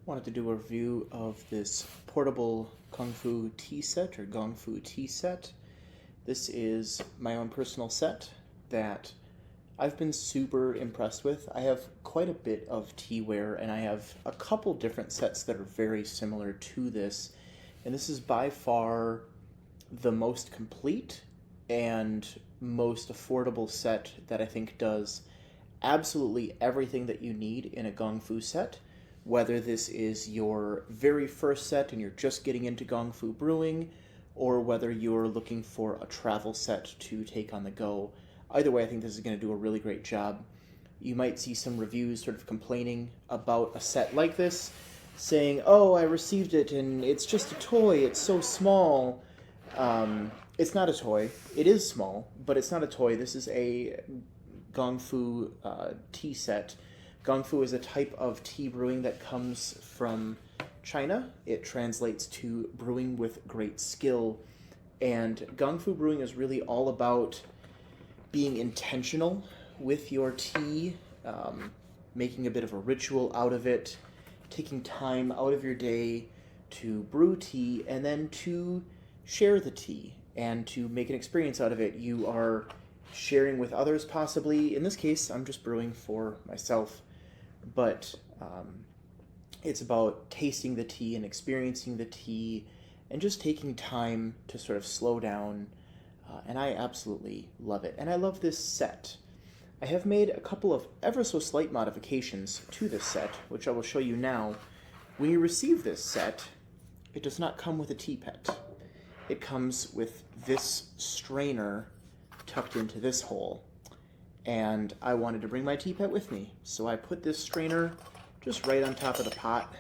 Wanted to do a review of this portable Kung Fu tea set or Gong Fu tea set. This is my own personal set that I've been super impressed with. I have quite a bit of teaware and I have a couple different sets that are very similar to this. And this is by far the most complete and most affordable set that I think does absolutely everything that you need in a Gong Fu set. Whether this is your very first set and you're just getting into Gong Fu brewing, or whether you're looking for a travel set to take on the go. Either way, I think this is going to do a really great job. You might see some reviews sort of complaining about a set like this, saying, oh, I received it and it's just a toy, it's so small. It's not a toy. It is small, but it's not a toy. This is a Gong Fu tea set. Gong Fu is a type of tea brewing that comes from China. It translates to brewing with great skill. And Gong Fu brewing is really all about being intentional with your tea, making a bit of a ritual out of it, taking time out of your day to brew tea, and then to share the tea and to make an experience out of it. You are sharing with others, possibly. In this case, I'm just brewing for myself. But it's about tasting the tea and experiencing the tea and just taking time to sort of slow down. And I absolutely love it. And I love this set. I have made a couple of ever so slight modifications to this set, which I will show you now. When you receive this set, it does not come with a teapot. It comes with this strainer tucked into this hole. And I wanted to bring my teapot with me, so I put this strainer just right on top of the pot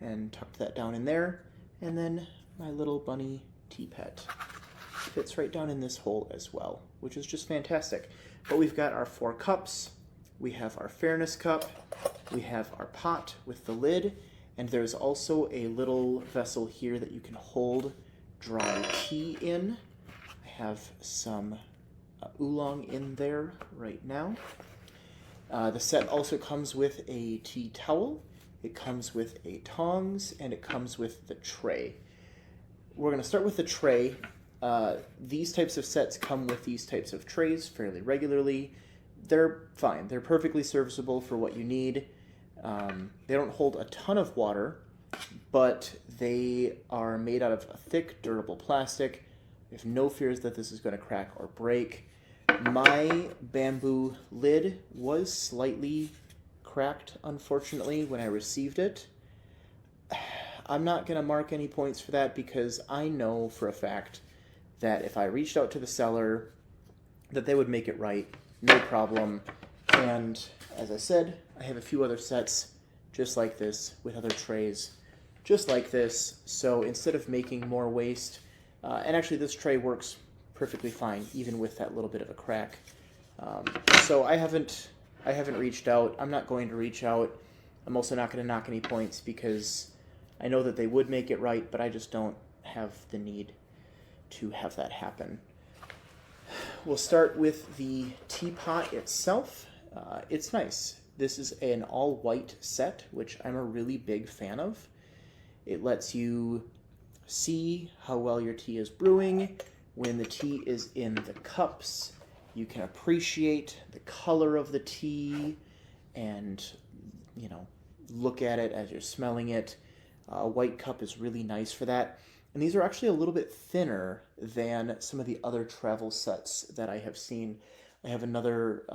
and tucked that down in there, and then my little bunny teapot fits right down in this hole as well, which is just fantastic. But we've got our 4 cups, we have our fairness cup, we have our pot with the lid, and there's also a little vessel here that you can hold dry tea in. I have some oolong in there right now. The set also comes with a tea towel, it comes with a tongs, and it comes with the tray. We're going to start with the tray. These types of sets come with these types of trays fairly regularly. They're fine. They're perfectly serviceable for what you need. They don't hold a ton of water, but they are made out of a thick, durable plastic. I have no fears that this is going to crack or break. My bamboo lid was slightly cracked, unfortunately, when I received it. I'm not going to mark any points for that because I know for a fact that if I reached out to the seller, that they would make it right, no problem. And as I said, I have a few other sets just like this with other trays just like this. So instead of making more waste, and actually this tray works perfectly fine, even with that little bit of a crack. So I haven't reached out. I'm not going to reach out. I'm also not going to knock any points because I know that they would make it right, but I just don't have the need to have that happen. We'll start with the teapot itself. It's nice. This is an all-white set, which I'm a really big fan of. It lets you see how well your tea is brewing. When the tea is in the cups, you can appreciate the color of the tea and, look at it as you're smelling it. A white cup is really nice for that. And these are actually a little bit thinner than some of the other travel sets that I have seen. I have another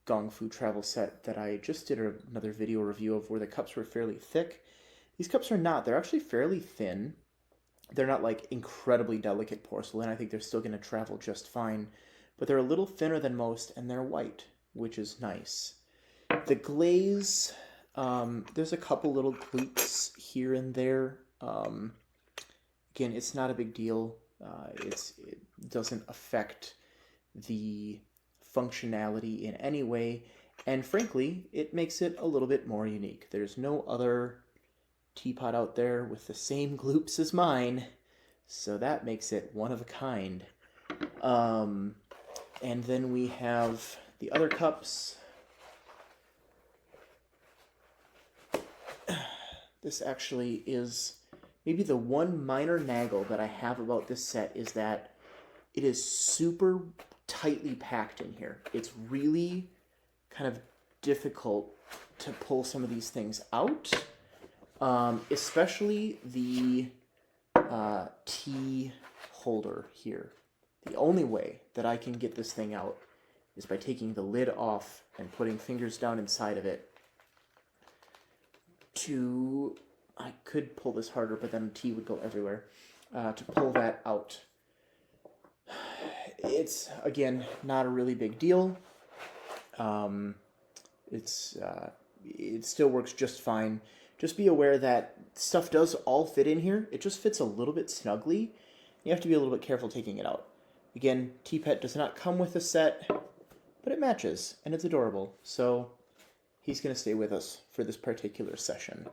Gong Fu travel set that I just did another video review of where the cups were fairly thick. These cups are not. They're actually fairly thin. They're not like incredibly delicate porcelain. I think they're still going to travel just fine. But they're a little thinner than most, and they're white, which is nice. The glaze, there's a couple little gloops here and there. Again, it's not a big deal. It doesn't affect the functionality in any way. And frankly, it makes it a little bit more unique. There's no other teapot out there with the same gloops as mine, so that makes it one of a kind. And then we have the other cups. This actually is maybe the one minor naggle that I have about this set is that it is super tightly packed in here. It's really kind of difficult to pull some of these things out, especially the tea holder here. The only way that I can get this thing out is by taking the lid off and putting fingers down inside of it to, I could pull this harder, but then tea would go everywhere, to pull that out. It's, again, not a really big deal. It still works just fine. Just be aware that stuff does all fit in here. It just fits a little bit snugly. You have to be a little bit careful taking it out. Again, Teapot does not come with a set, but it matches, and it's adorable. So he's going to stay with us for this particular session.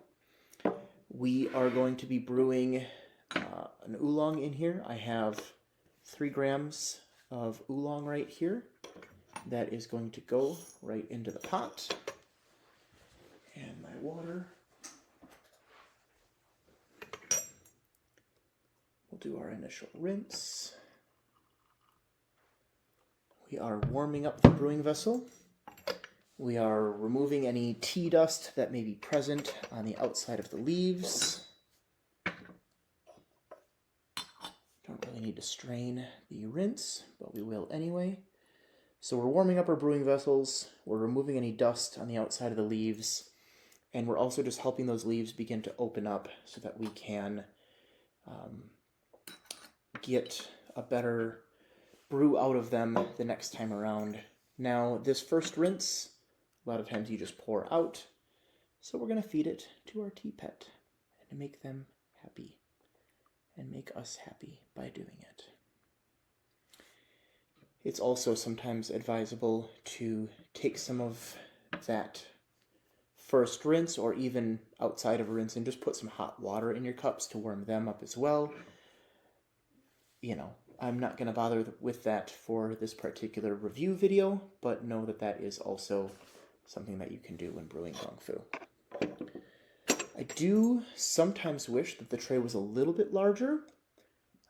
We are going to be brewing an oolong in here. I have 3 grams of oolong right here. That is going to go right into the pot. And my water. We'll do our initial rinse. We are warming up the brewing vessel. We are removing any tea dust that may be present on the outside of the leaves. Don't really need to strain the rinse, but we will anyway. So we're warming up our brewing vessels, we're removing any dust on the outside of the leaves, and we're also just helping those leaves begin to open up so that we can get a better brew out of them the next time around. Now, this first rinse, a lot of times you just pour out, so we're going to feed it to our tea pet and make them happy and make us happy by doing it. It's also sometimes advisable to take some of that first rinse, or even outside of a rinse, and just put some hot water in your cups to warm them up as well. You know, I'm not going to bother with that for this particular review video, but know that that is also something that you can do when brewing gong fu. I do sometimes wish that the tray was a little bit larger.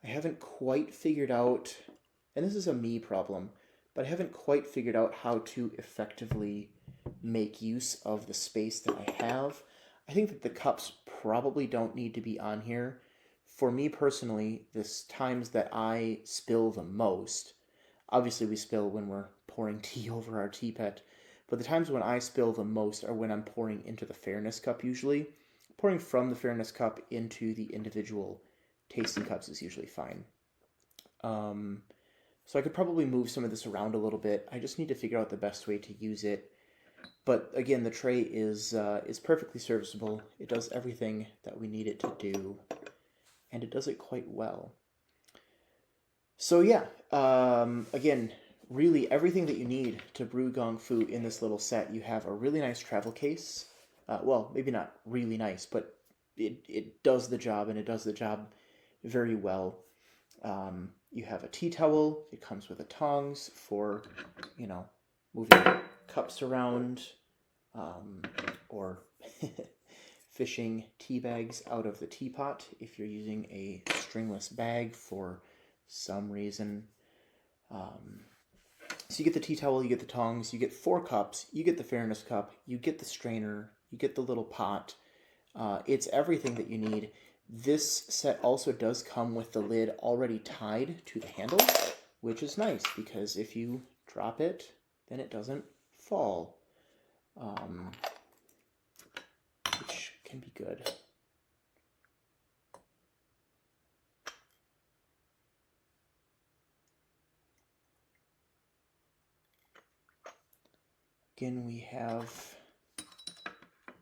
I haven't quite figured out, and this is a me problem, but I haven't quite figured out how to effectively make use of the space that I have. I think that the cups probably don't need to be on here. For me personally, the times that I spill the most, obviously we spill when we're pouring tea over our teapot, but the times when I spill the most are when I'm pouring into the fairness cup usually. Pouring from the fairness cup into the individual tasting cups is usually fine. So I could probably move some of this around a little bit. I just need to figure out the best way to use it. But again, the tray is perfectly serviceable. It does everything that we need it to do, and it does it quite well. So yeah, again, really everything that you need to brew gong fu in this little set. You have a really nice travel case. Well, maybe not really nice, but it does the job, and it does the job very well. You have a tea towel. It comes with a tongs for, you know, moving cups around, or fishing tea bags out of the teapot if you're using a stringless bag for some reason. So you get the tea towel, you get the tongs, you get 4 cups, you get the fairness cup, you get the strainer, you get the little pot. It's everything that you need. This set also does come with the lid already tied to the handle, which is nice because if you drop it, then it doesn't fall, which can be good. Again, we have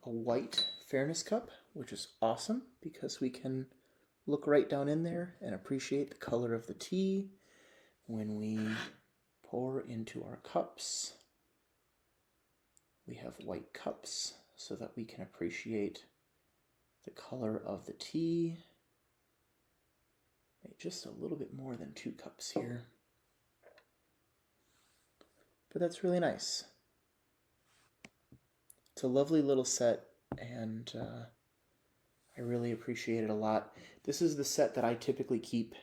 a white fairness cup, which is awesome because we can look right down in there and appreciate the color of the tea when we pour into our cups. We have white cups so that we can appreciate the color of the tea. Just a little bit more than 2 cups here, but that's really nice. It's a lovely little set, and I really appreciate it a lot. This is the set that I typically keep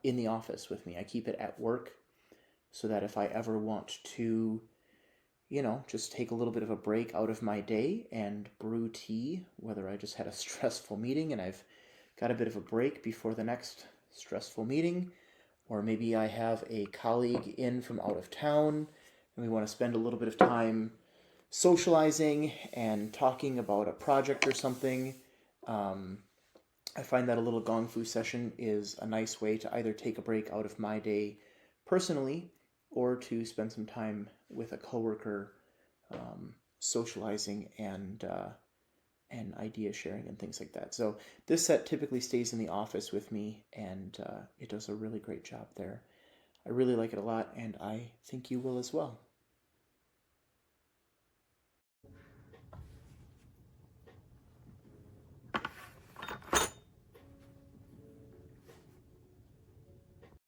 in the office with me. I keep it at work so that if I ever want to, just take a little bit of a break out of my day and brew tea, whether I just had a stressful meeting and I've got a bit of a break before the next stressful meeting, or maybe I have a colleague in from out of town and we want to spend a little bit of time socializing and talking about a project or something. Um, I find that a little gong fu session is a nice way to either take a break out of my day personally or to spend some time with a coworker, socializing and idea sharing and things like that. So this set typically stays in the office with me, and it does a really great job there. I really like it a lot, and I think you will as well.